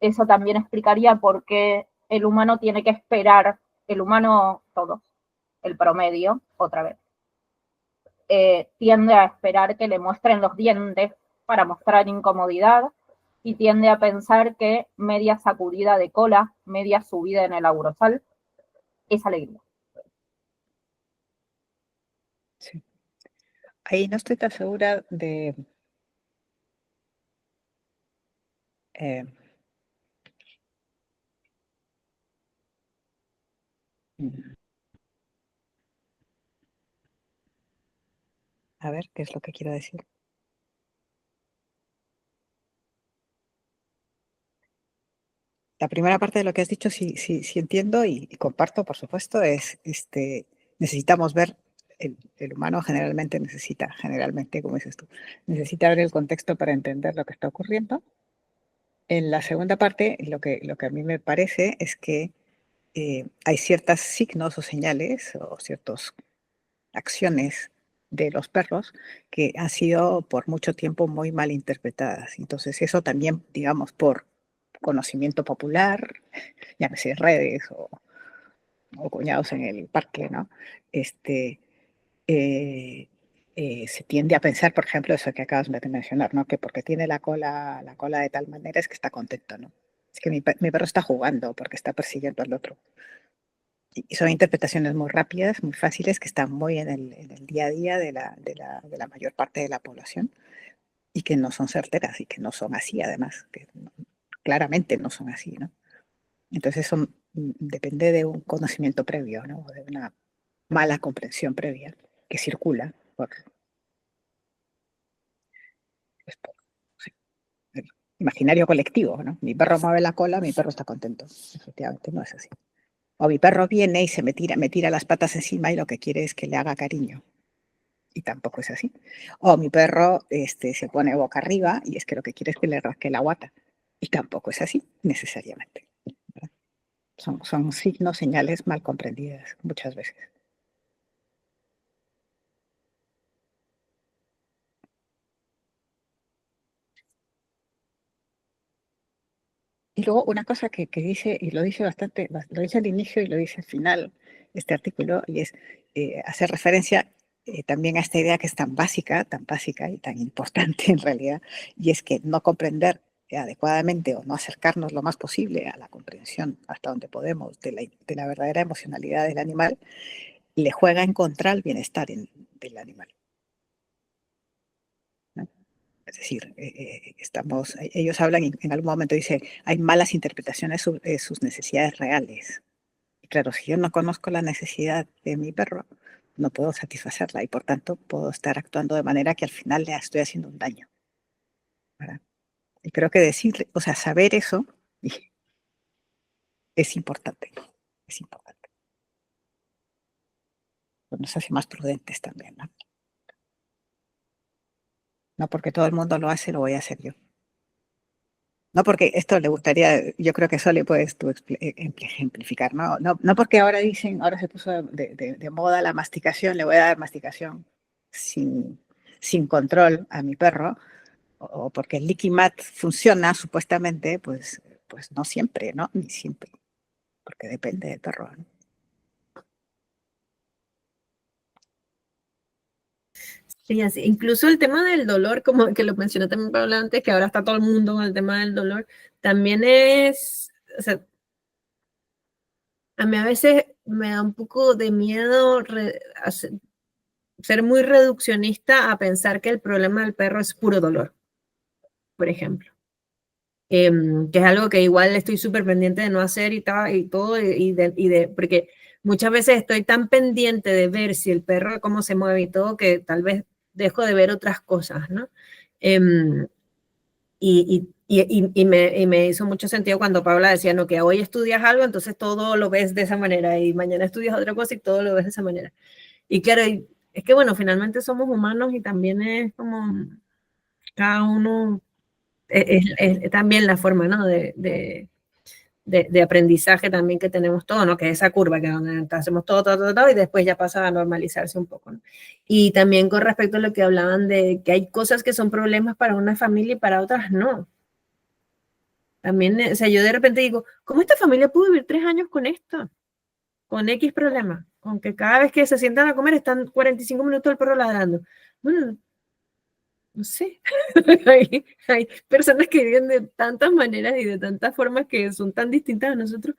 Eso también explicaría por qué el humano tiene que esperar, el humano, todos, el promedio, otra vez, tiende a esperar que le muestren los dientes para mostrar incomodidad y tiende a pensar que media sacudida de cola, media subida en el aurosal es alegría. sí. Ahí no estoy tan segura de... a ver, ¿qué es lo que quiero decir? La primera parte de lo que has dicho, sí entiendo y comparto, por supuesto, es necesitamos ver, el humano generalmente, como dices tú, necesita ver el contexto para entender lo que está ocurriendo. En la segunda parte, lo que a mí me parece es que hay ciertos signos o señales o ciertas acciones de los perros que han sido por mucho tiempo muy mal interpretadas. Entonces eso también, digamos, por conocimiento popular, llámese redes o cuñados en el parque, ¿no? Este, se tiende a pensar, por ejemplo, eso que acabas de mencionar, ¿no? Que porque tiene la cola de tal manera es que está contento, ¿no? Es que mi perro está jugando porque está persiguiendo al otro. Y son interpretaciones muy rápidas, muy fáciles, que están muy en el día a día de la mayor parte de la población y que no son certeras y que no son así, además, que claramente no son así, ¿no? Entonces eso depende de un conocimiento previo, ¿no? De una mala comprensión previa que circula pues, sí, el imaginario colectivo, ¿no? Mi perro mueve la cola, mi perro está contento. Efectivamente, no es así. O mi perro viene y me tira las patas encima y lo que quiere es que le haga cariño. Y tampoco es así. O mi perro se pone boca arriba y es que lo que quiere es que le rasque la guata. Y tampoco es así, necesariamente. ¿Verdad? Son signos, señales mal comprendidas muchas veces. Y luego una cosa que dice, y lo dice bastante, lo dice al inicio y lo dice al final, este artículo, y es hacer referencia también a esta idea que es tan básica y tan importante en realidad, y es que no comprender adecuadamente o no acercarnos lo más posible a la comprensión hasta donde podemos de la verdadera emocionalidad del animal, le juega en contra al bienestar del animal, ¿no? Es decir, ellos hablan, en algún momento dice, hay malas interpretaciones sobre sus necesidades reales. Y claro, si yo no conozco la necesidad de mi perro, no puedo satisfacerla y por tanto puedo estar actuando de manera que al final le estoy haciendo un daño, ¿verdad? Y creo que decir, o sea, saber eso es importante, es importante. Pues nos hace más prudentes también, ¿no? No porque todo el mundo lo hace, lo voy a hacer yo. No porque esto le gustaría, yo creo que eso le puedes tú ejemplificar, ¿no? No porque ahora dicen, ahora se puso de moda la masticación, le voy a dar masticación sin control a mi perro, o porque el Licky Mat funciona supuestamente, pues no siempre, ¿no? Ni siempre, porque depende del perro, ¿no? Sí, así. Incluso el tema del dolor, como que lo mencioné también Paula antes, que ahora está todo el mundo con el tema del dolor, también es, o sea, a mí a veces me da un poco de miedo ser muy reduccionista a pensar que el problema del perro es puro dolor, por ejemplo. Que es algo que igual estoy súper pendiente de no hacer y todo, porque muchas veces estoy tan pendiente de ver si el perro cómo se mueve y todo, que tal vez dejo de ver otras cosas, ¿no? Y me hizo mucho sentido cuando Paula decía, no, que hoy estudias algo, entonces todo lo ves de esa manera, y mañana estudias otra cosa y todo lo ves de esa manera. Y claro, es que bueno, finalmente somos humanos y también es como cada uno, es también la forma, ¿no? De aprendizaje también que tenemos todo, ¿no? Que es esa curva que donde hacemos todo, y después ya pasa a normalizarse un poco, ¿no? Y también con respecto a lo que hablaban de que hay cosas que son problemas para una familia y para otras no. También, o sea, yo de repente digo, ¿cómo esta familia pudo vivir 3 años con esto? Con X problema, con que cada vez que se sientan a comer están 45 minutos el perro ladrando. Bueno, no sé. hay personas que viven de tantas maneras y de tantas formas que son tan distintas a nosotros.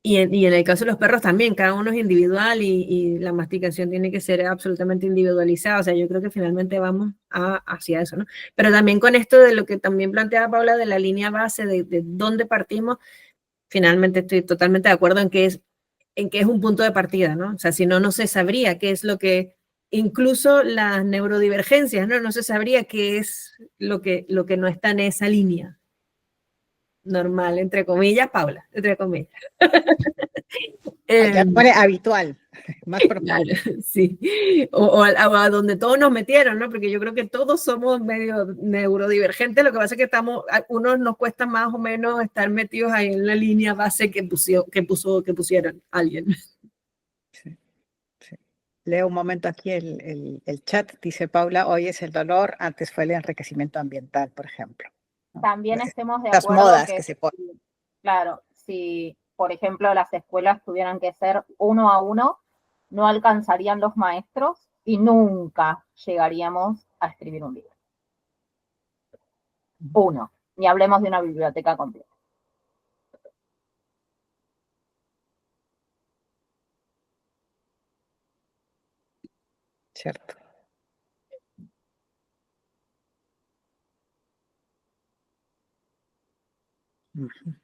Y en el caso de los perros también, cada uno es individual y la masticación tiene que ser absolutamente individualizada. O sea, yo creo que finalmente vamos hacia eso, ¿no? Pero también con esto de lo que también planteaba Paula de la línea base, de dónde partimos, finalmente estoy totalmente de acuerdo en que es un punto de partida, ¿no? O sea, si no, no se sabría qué es lo que, incluso las neurodivergencias, ¿no? No se sabría qué es lo que no está en esa línea normal, entre comillas, Paula, entre comillas. Ya pone habitual, más Claro, sí. O a donde todos nos metieron, ¿no? Porque yo creo que todos somos medio neurodivergentes, lo que pasa es que a unos nos cuesta más o menos estar metidos ahí en la línea base que pusieron alguien. Sí, sí. Leo un momento aquí el chat. Dice Paula, hoy es el dolor, antes fue el enriquecimiento ambiental, por ejemplo, ¿no? También estemos de Las acuerdo modas que, que se ponen. claro, si, por ejemplo, las escuelas tuvieran que ser 1 a 1, no alcanzarían los maestros y nunca llegaríamos a escribir un libro. 1, ni hablemos de una biblioteca completa. Cierto. Ujú.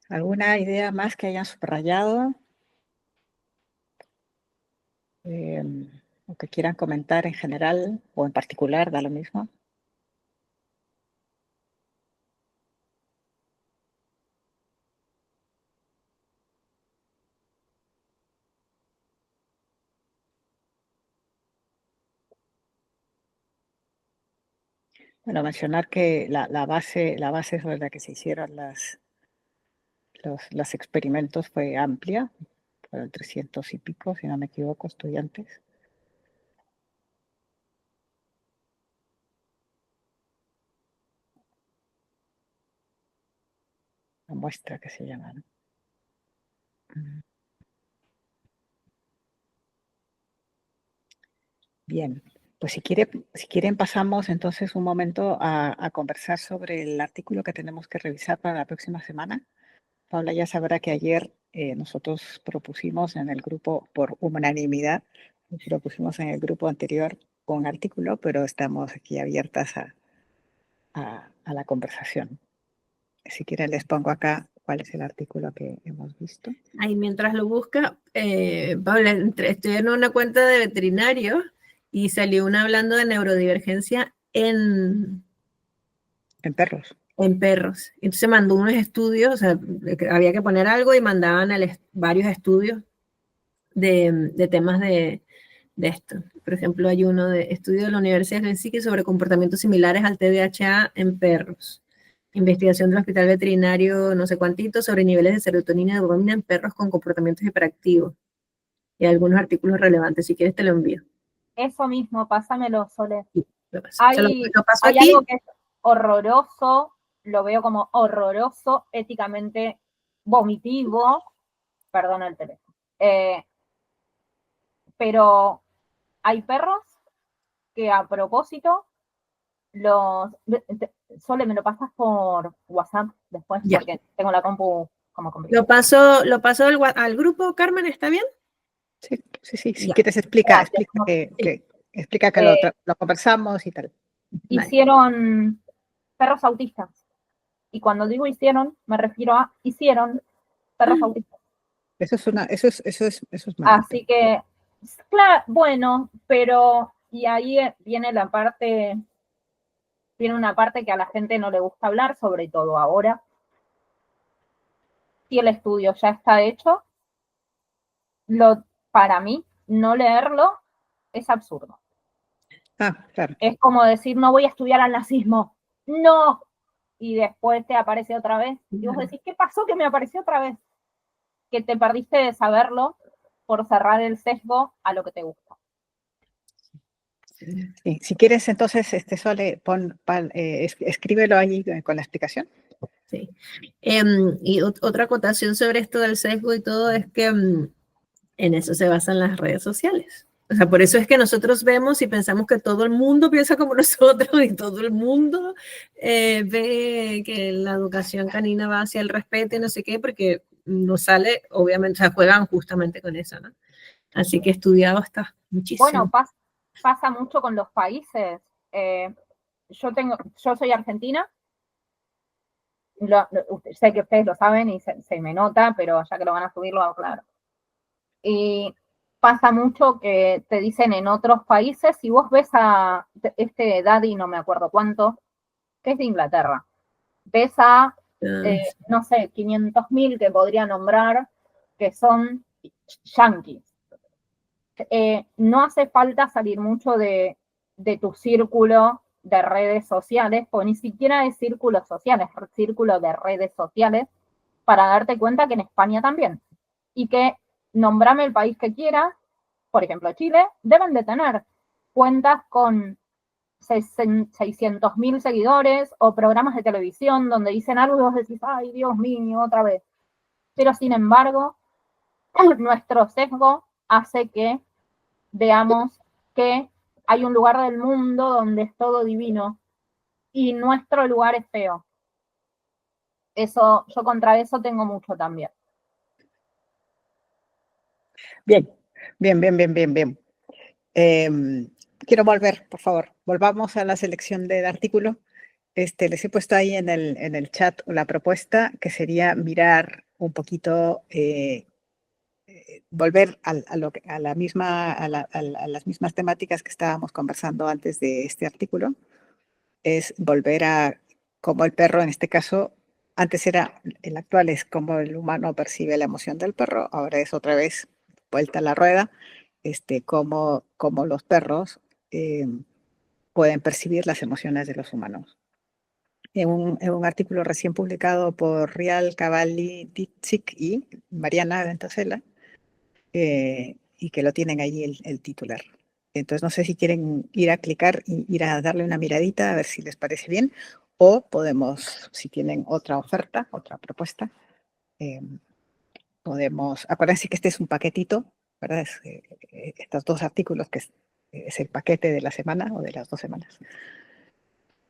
¿Alguna idea más que hayan subrayado? O que quieran comentar en general o en particular, da lo mismo. Bueno, mencionar que la base sobre la que se hicieron los experimentos fue amplia, fueron 300 y pico, si no me equivoco, estudiantes. La muestra que se llama, ¿no? Bien, pues si quieren pasamos entonces un momento a conversar sobre el artículo que tenemos que revisar para la próxima semana. Paula ya sabrá que ayer nosotros propusimos en el grupo, por unanimidad, propusimos en el grupo anterior un artículo, pero estamos aquí abiertas a la conversación. Si quieren les pongo acá cuál es el artículo que hemos visto. Ahí mientras lo busca, Paula, estoy en una cuenta de veterinario y salió una hablando de neurodivergencia en perros. En perros. Entonces mandó unos estudios, o sea, había que poner algo y mandaban varios estudios de temas de esto. Por ejemplo, hay uno de estudio de la Universidad de Helsinki sobre comportamientos similares al TDAH en perros. Investigación del hospital veterinario no sé cuántito sobre niveles de serotonina y dopamina en perros con comportamientos hiperactivos. Y algunos artículos relevantes. Si quieres te lo envío. Eso mismo, pásamelo, Sole. Sí, lo paso. Hay algo que es horroroso, lo veo como horroroso, éticamente vomitivo, perdón el teléfono, pero hay perros que a propósito Sole, me lo pasas por WhatsApp después, ya, porque tengo la compu como complicada. Lo paso al grupo, Carmen, ¿está bien? Sí. Si quieres explica que lo conversamos y tal. Hicieron perros autistas. Y cuando digo hicieron, me refiero a hicieron perros autistas. Eso es malo. Así que, claro, bueno, pero, y ahí viene una parte que a la gente no le gusta hablar, sobre todo ahora. Si el estudio ya está hecho, para mí, no leerlo es absurdo. Claro. Es como decir, no voy a estudiar al nazismo. No. Y después te aparece otra vez. Y vos decís, ¿qué pasó que me apareció otra vez? Que te perdiste de saberlo por cerrar el sesgo a lo que te gusta. Sí. Si quieres, entonces, Sole, escríbelo ahí con la explicación. Sí. Y otra acotación sobre esto del sesgo y todo es que en eso se basan las redes sociales. O sea, por eso es que nosotros vemos y pensamos que todo el mundo piensa como nosotros y todo el mundo ve que la educación canina va hacia el respeto y no sé qué, porque nos sale, obviamente, o sea, juegan justamente con eso, ¿no? Así que estudiado está muchísimo. Bueno, pasa mucho con los países. Yo soy argentina. Sé que ustedes lo saben y se me nota, pero ya que lo van a subir, lo hago claro. Y pasa mucho que te dicen en otros países, si vos ves a este Daddy, no me acuerdo cuánto, que es de Inglaterra, ves a, no sé, 500.000 que podría nombrar, que son yanquis. No hace falta salir mucho de tu círculo de redes sociales, o ni siquiera de círculos sociales, círculo de redes sociales, para darte cuenta que en España también y que nombrame el país que quieras, por ejemplo Chile, deben de tener cuentas con 600.000 seguidores o programas de televisión donde dicen algo y vos decís, ay Dios mío, otra vez. Pero sin embargo, nuestro sesgo hace que veamos que hay un lugar del mundo donde es todo divino y nuestro lugar es feo. Eso, yo contra eso tengo mucho también. Bien, bien, bien, bien, bien, bien. Quiero volver, por favor, volvamos a la selección del artículo. Les he puesto ahí en el chat la propuesta que sería mirar un poquito, volver a las mismas temáticas que estábamos conversando antes de este artículo. Es volver a cómo el perro, en este caso, antes era, el actual es cómo el humano percibe la emoción del perro, ahora es otra vez vuelta a la rueda, cómo los perros pueden percibir las emociones de los humanos. En un artículo recién publicado por Rial, Cavalli, Ditzik y Mariana Ventosela, y que lo tienen allí el titular. Entonces, no sé si quieren ir a clicar y ir a darle una miradita a ver si les parece bien, o podemos, si tienen otra oferta, otra propuesta, podemos, acuérdense que este es un paquetito, ¿verdad? Estos dos artículos que es el paquete de la semana o de las 2 semanas.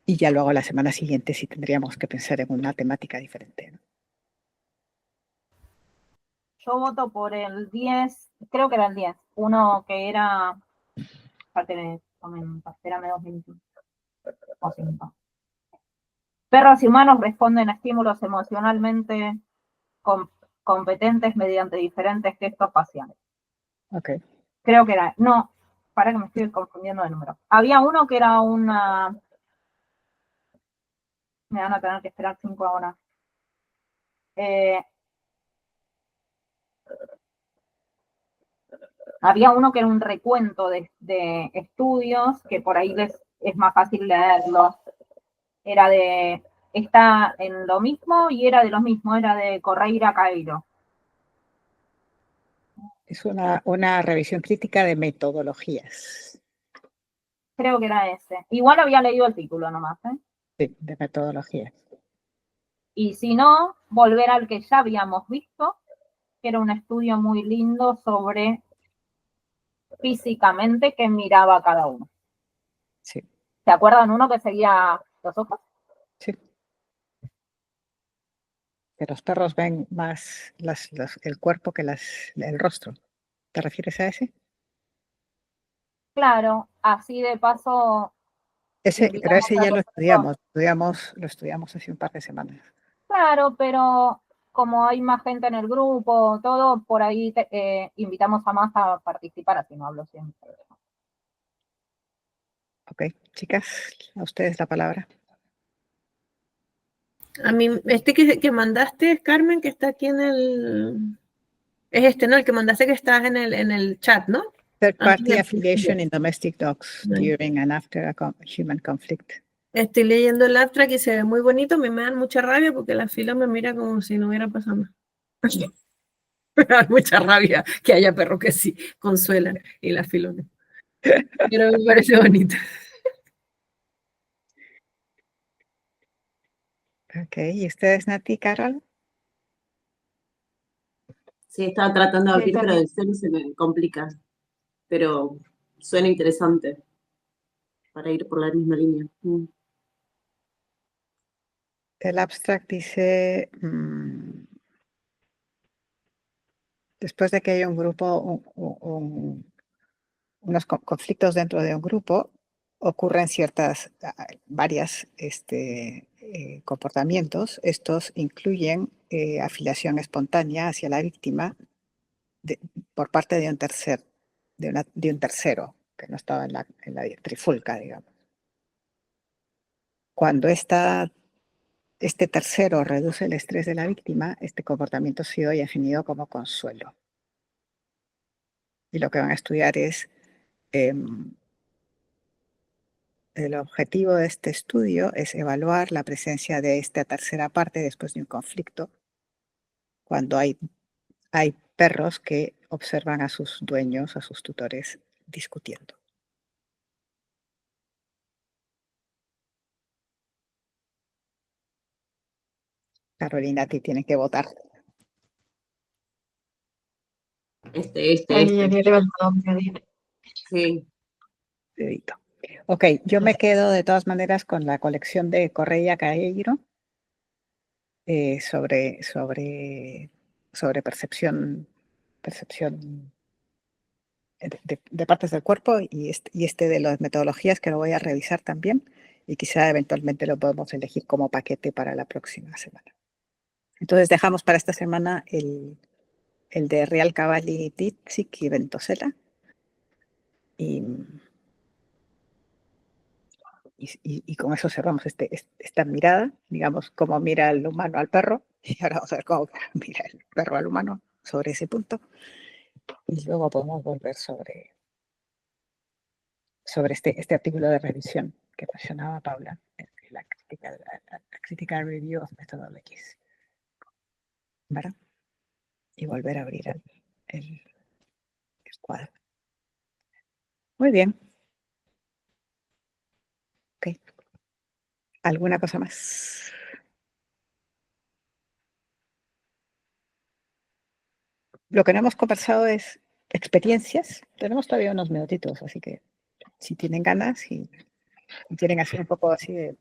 Y ya luego la semana siguiente sí tendríamos que pensar en una temática diferente, ¿no? Yo voto por el 10, creo que era el 10, uno que era, espérame 2 minutos, o 5. Perros y humanos responden a estímulos emocionalmente competentes mediante diferentes gestos faciales. Ok. Creo que era, no, para que me estoy confundiendo de número. Había uno que era una, me van a tener que esperar 5 horas. Había uno que era un recuento de estudios, que por ahí es más fácil leerlos. Era de, está en lo mismo y era de lo mismo, era de Correira Cairo. Es una revisión crítica de metodologías. Creo que era ese. Igual había leído el título nomás, ¿eh? Sí, de metodologías. Y si no, volver al que ya habíamos visto, que era un estudio muy lindo sobre físicamente qué miraba cada uno. Sí. ¿Se acuerdan uno que seguía los ojos? Sí. Que los perros ven más el cuerpo que el rostro. ¿Te refieres a ese? Claro, así de paso. Pero ese ya lo estudiamos hace un par de semanas. Claro, pero como hay más gente en el grupo, todo, por ahí invitamos a más a participar, así no hablo siempre. Ok, chicas, a ustedes la palabra. A mí, que mandaste, Carmen, que está aquí en el... Es ¿no? El que mandaste que está en el chat, ¿no? Third party affiliation in domestic dogs during and after a human conflict. Estoy leyendo el abstract y se ve muy bonito. Me dan mucha rabia porque la fila me mira como si no hubiera pasado nada. Me da mucha rabia que haya perros que sí consuelan y la fila no. Pero me parece bonito. Ok, ¿y ustedes, Nati, Carol? Sí, estaba tratando de abrir, Sí, pero del celu se me complica. Pero suena interesante para ir por la misma línea. El abstract dice, después de que haya un grupo, unos conflictos dentro de un grupo, ocurren varias comportamientos. Estos incluyen afiliación espontánea hacia la víctima por parte de un tercero que no estaba en la trifulca, digamos. Cuando este tercero reduce el estrés de la víctima, este comportamiento ha sido definido como consuelo. Y lo que van a estudiar es el objetivo de este estudio es evaluar la presencia de esta tercera parte después de un conflicto, cuando hay perros que observan a sus dueños, a sus tutores, discutiendo. Carolina, a ti tiene que votar. Ahí había levantado mi dedito. Sí. Dedito. Ok, yo me quedo de todas maneras con la colección de Correia Caeiro sobre percepción de partes del cuerpo y este de las metodologías, que lo voy a revisar también, y quizá eventualmente lo podemos elegir como paquete para la próxima semana. Entonces dejamos para esta semana el de Real Cavalli Tzitziki y Ventosela, y con eso cerramos esta mirada, digamos, cómo mira el humano al perro, y ahora vamos a ver cómo mira el perro al humano sobre ese punto, y luego podemos volver sobre este artículo de revisión que mencionaba Paula, la critical review of methodologies, ¿verdad? Y volver a abrir el cuadro. Muy bien. Ok. ¿Alguna cosa más? Lo que no hemos conversado es experiencias. Tenemos todavía unos minutitos, así que si tienen ganas y quieren hacer un poco así de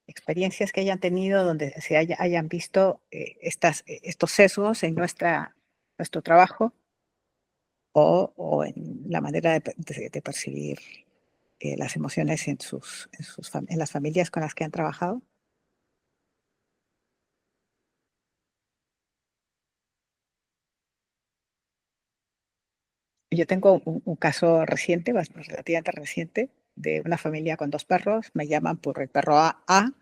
experiencias que hayan tenido donde se hayan visto estos sesgos en nuestro trabajo o en la manera de percibir las emociones en las familias con las que han trabajado. Yo tengo un caso reciente, relativamente reciente, de una familia con 2 perros. Me llaman por el perro A.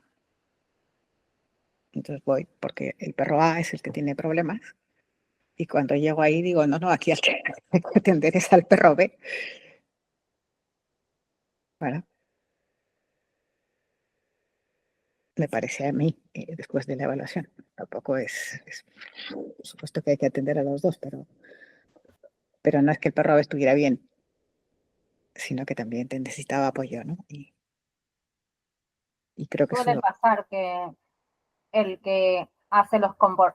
Entonces voy porque el perro A es el que tiene problemas. Y cuando llego ahí digo, no, aquí al que hay que atender es al perro B. Bueno, me parece a mí, después de la evaluación. Tampoco por supuesto que hay que atender a los 2, pero no es que el perro A estuviera bien, sino que también necesitaba apoyo, ¿no? Y creo que Suele pasar que el que hace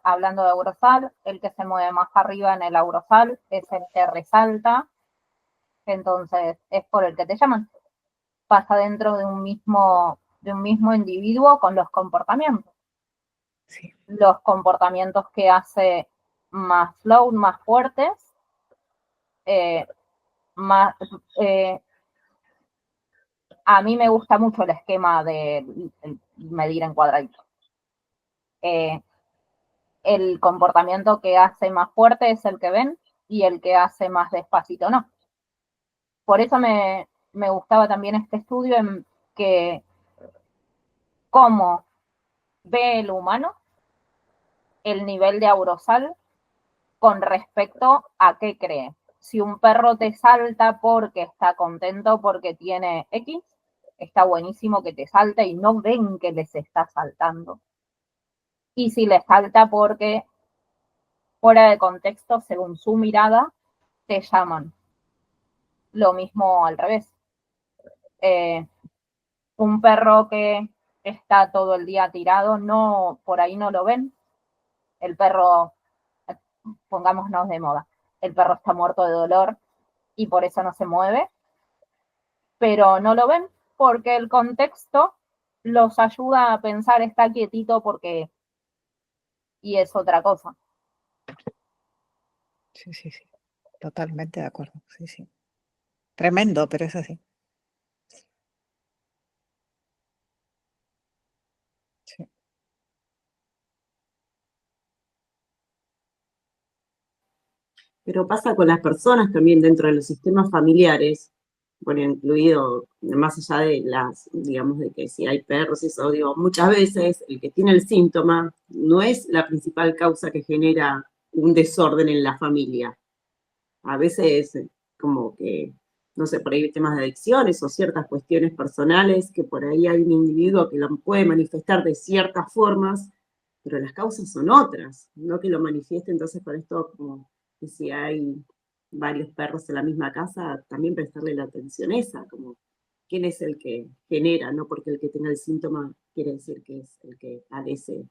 hablando de Eurosal, el que se mueve más arriba en el Eurosal es el que resalta, entonces es por el que te llaman. Pasa dentro de un mismo individuo con los comportamientos. Sí. Los comportamientos que hace más flow, más fuertes, a mí me gusta mucho el esquema de medir en cuadraditos. El comportamiento que hace más fuerte es el que ven y el que hace más despacito no. Por eso me gustaba también este estudio en que cómo ve el humano el nivel de aurosal con respecto a qué cree. Si un perro te salta porque está contento porque tiene X, está buenísimo que te salte y no ven que les está saltando. Y si les salta porque fuera de contexto, según su mirada, te llaman. Lo mismo al revés. Un perro que está todo el día tirado, no, por ahí no lo ven. El perro, pongámonos de moda, el perro está muerto de dolor y por eso no se mueve, pero no lo ven porque el contexto los ayuda a pensar está quietito porque y es otra cosa. Sí. Totalmente de acuerdo. Sí. Tremendo, pero es así. Sí. Pero pasa con las personas también dentro de los sistemas familiares, bueno, incluido, más allá de digamos, de que si hay perros y eso, digo, muchas veces el que tiene el síntoma no es la principal causa que genera un desorden en la familia. A veces como que, no sé, por ahí hay temas de adicciones o ciertas cuestiones personales que por ahí hay un individuo que lo puede manifestar de ciertas formas pero las causas son otras, no que lo manifieste. Entonces, por esto, como que si hay varios perros en la misma casa, también prestarle la atención esa, como quién es el que genera, no porque el que tenga el síntoma quiere decir que es el que padece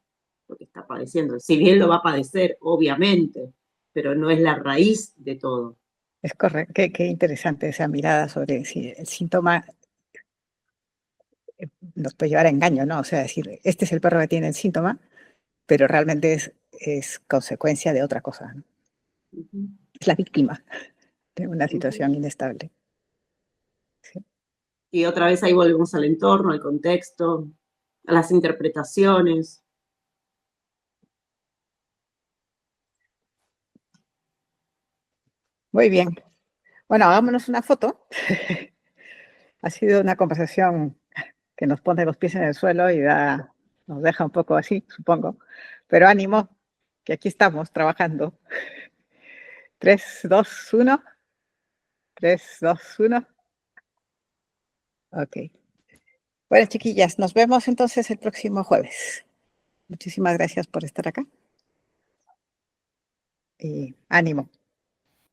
lo que está padeciendo. Si bien lo va a padecer, obviamente, pero no es la raíz de todo. Es correcto, qué interesante esa mirada sobre si el síntoma nos puede llevar a engaño, ¿no? O sea, decir, este es el perro que tiene el síntoma, pero realmente es consecuencia de otra cosa, ¿no? Es la víctima de una situación inestable. Sí. Y otra vez ahí volvemos al entorno, al contexto, a las interpretaciones. Muy bien. Bueno, hagámonos una foto. Ha sido una conversación que nos pone los pies en el suelo y nos deja un poco así, supongo. Pero ánimo, que aquí estamos trabajando. 3, 2, 1. 3, 2, 1. Ok. Bueno, chiquillas, nos vemos entonces el próximo jueves. Muchísimas gracias por estar acá. Y ánimo.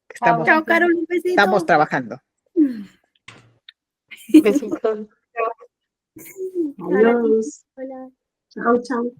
Que estamos, Chao, Carol, un besito. estamos trabajando. Besitos. Adiós. Hola. Chao, chao.